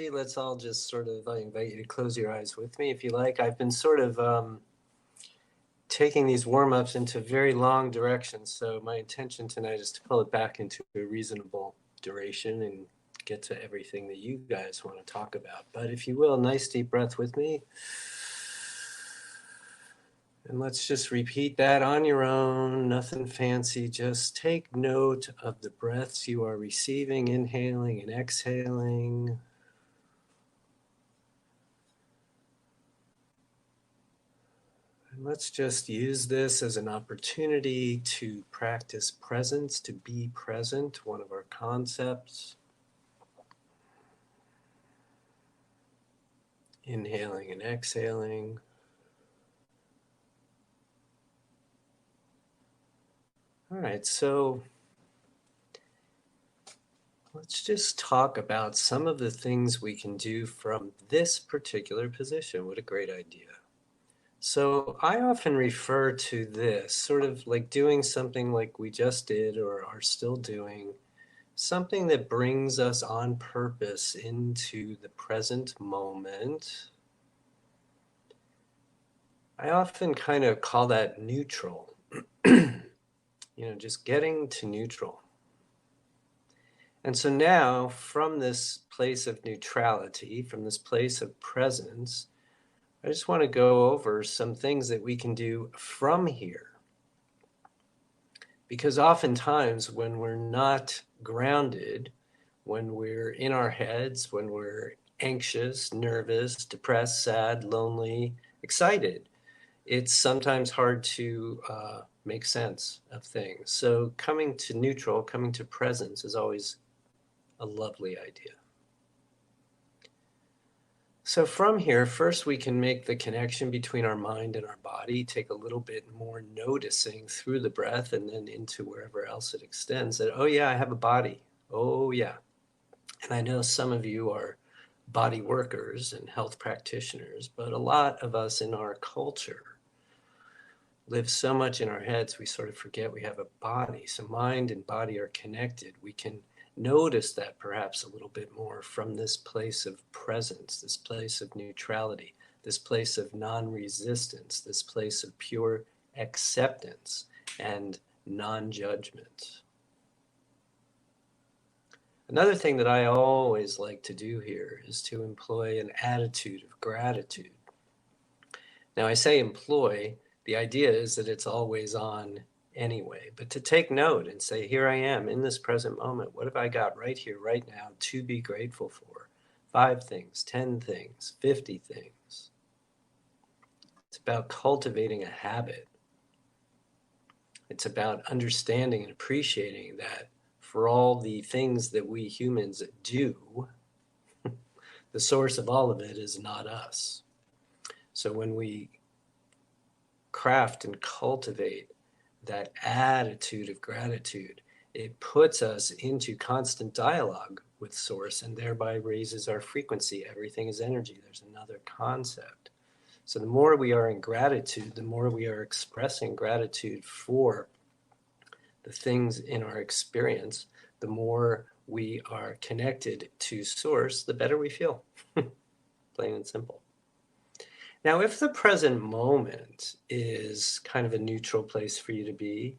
let's all just sort of, I invite you to close your eyes with me if you like. I've been sort of taking these warm-ups into very long directions, so my intention tonight is to pull it back into a reasonable duration and get to everything that you guys want to talk about. But if you will, nice deep breath with me. And let's just repeat that on your own, nothing fancy. Just take note of the breaths you are receiving, inhaling and exhaling. And let's just use this as an opportunity to practice presence, to be present, one of our concepts. Inhaling and exhaling. All right, so let's just talk about some of the things we can do from this particular position. What a great idea. So I often refer to this sort of like doing something like we just did or are still doing, something that brings us on purpose into the present moment. I often kind of call that neutral, just getting to neutral. And so now, from this place of neutrality, from this place of presence, I just want to go over some things that we can do from here. Because oftentimes when we're not grounded, when we're in our heads, when we're anxious, nervous, depressed, sad, lonely, excited, it's sometimes hard to make sense of things. So coming to neutral, coming to presence is always a lovely idea. So from here, first we can make the connection between our mind and our body, take a little bit more noticing through the breath and then into wherever else it extends that, oh yeah, I have a body. Oh yeah. And I know some of you are body workers and health practitioners, but a lot of us in our culture live so much in our heads, we sort of forget we have a body. So mind and body are connected. We can notice that perhaps a little bit more from this place of presence, this place of neutrality, this place of non-resistance, this place of pure acceptance and non-judgment. Another thing that I always like to do here is to employ an attitude of gratitude. Now I say employ, the idea is that it's always on anyway, but to take note and say, here I am in this present moment. What have I got right here, right now to be grateful for? 5 things, 10 things, 50 things. It's about cultivating a habit. It's about understanding and appreciating that for all the things that we humans do, the source of all of it is not us. So when we craft and cultivate that attitude of gratitude, it puts us into constant dialogue with Source and thereby raises our frequency. Everything is energy. There's another concept. So the more we are in gratitude, the more we are expressing gratitude for the things in our experience, the more we are connected to Source, the better we feel. Plain and simple. Now, if the present moment is kind of a neutral place for you to be,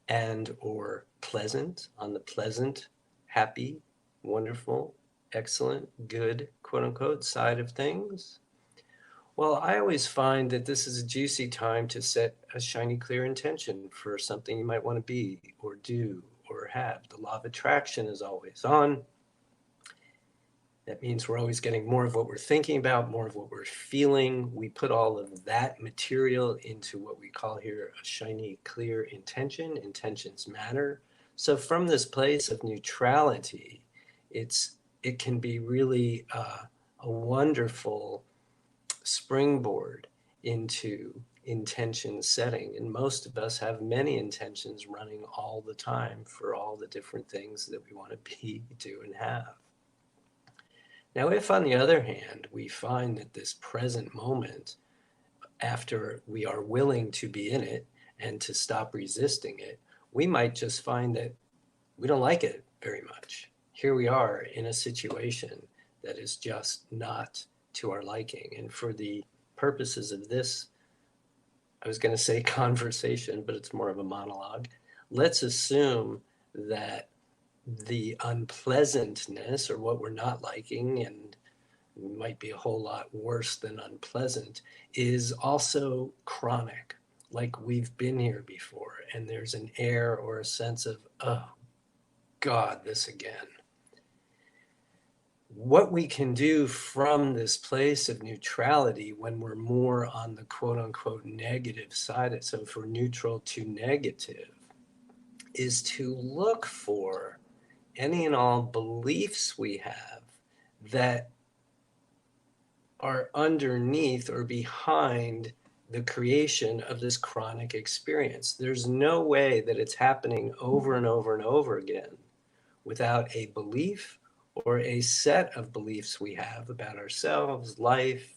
and or pleasant, on the pleasant, happy, wonderful, excellent, good, quote unquote, side of things, well, I always find that this is a juicy time to set a shiny, clear intention for something you might want to be or do or have. The law of attraction is always on. That means we're always getting more of what we're thinking about, more of what we're feeling. We put all of that material into what we call here a shiny, clear intention. Intentions matter. So from this place of neutrality, it can be really a wonderful springboard into intention setting. And most of us have many intentions running all the time for all the different things that we want to be, do, and have. Now, if on the other hand, we find that this present moment, after we are willing to be in it and to stop resisting it, we might just find that we don't like it very much. here we are in a situation that is just not to our liking. And for the purposes of this, I was going to say conversation, but it's more of a monologue. Let's assume that the unpleasantness, or what we're not liking, and might be a whole lot worse than unpleasant, is also chronic. Like we've been here before, and there's an air or a sense of, oh God, this again. What we can do from this place of neutrality when we're more on the quote unquote negative side, so if we're neutral to negative, is to look for any and all beliefs we have that are underneath or behind the creation of this chronic experience. There's no way that it's happening over and over and over again without a belief or a set of beliefs we have about ourselves, life,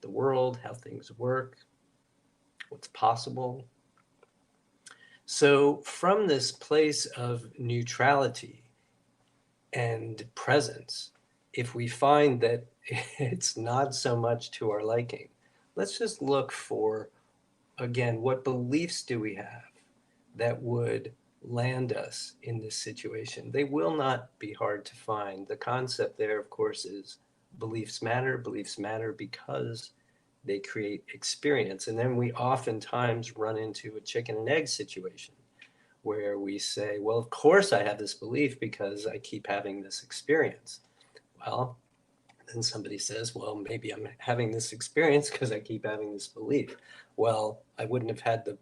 the world, how things work, what's possible. So from this place of neutrality and presence, if we find that it's not so much to our liking, let's just look for, again, what beliefs do we have that would land us in this situation? They will not be hard to find. The concept there, of course, is beliefs matter. Beliefs matter because they create experience. And then we oftentimes run into a chicken and egg situation where we say, well, of course I have this belief because I keep having this experience. Well, then somebody says, well, maybe I'm having this experience because I keep having this belief. Well, I wouldn't have had the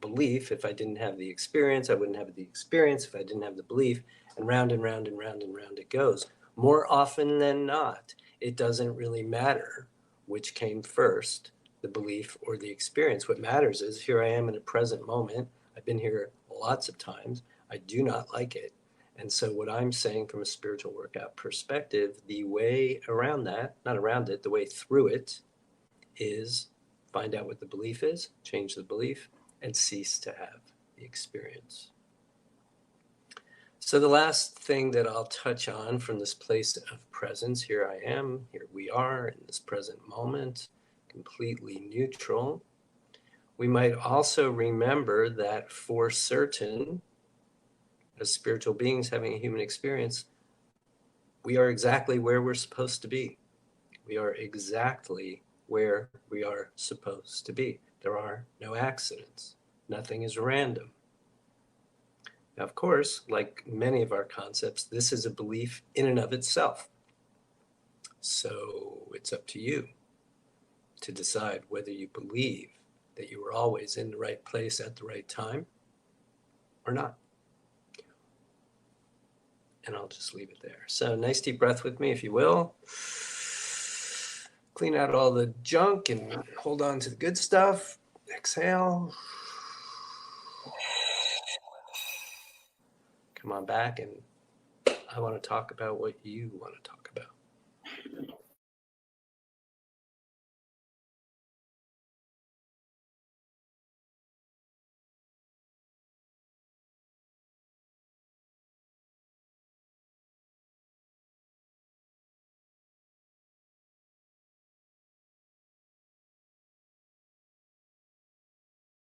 belief if I didn't have the experience. I wouldn't have the experience if I didn't have the belief. And round and round and round and round it goes. More often than not, it doesn't really matter which came first, the belief or the experience. What matters is here I am in a present moment. I've been here lots of times. I do not like it. And so what I'm saying from a spiritual workout perspective, the way around that, not around it, the way through it is find out what the belief is, change the belief, and cease to have the experience. So the last thing that I'll touch on from this place of presence, here I am, here we are in this present moment, completely neutral. We might also remember that for certain, as spiritual beings having a human experience, we are exactly where we're supposed to be. We are exactly where we are supposed to be. There are no accidents. Nothing is random. Now, of course, like many of our concepts, this is a belief in and of itself. So it's up to you to decide whether you believe that you were always in the right place at the right time or not. And I'll just leave it there. So nice deep breath with me, if you will. Clean out all the junk and hold on to the good stuff. Exhale. Come on back, and I want to talk about what you want to talk about.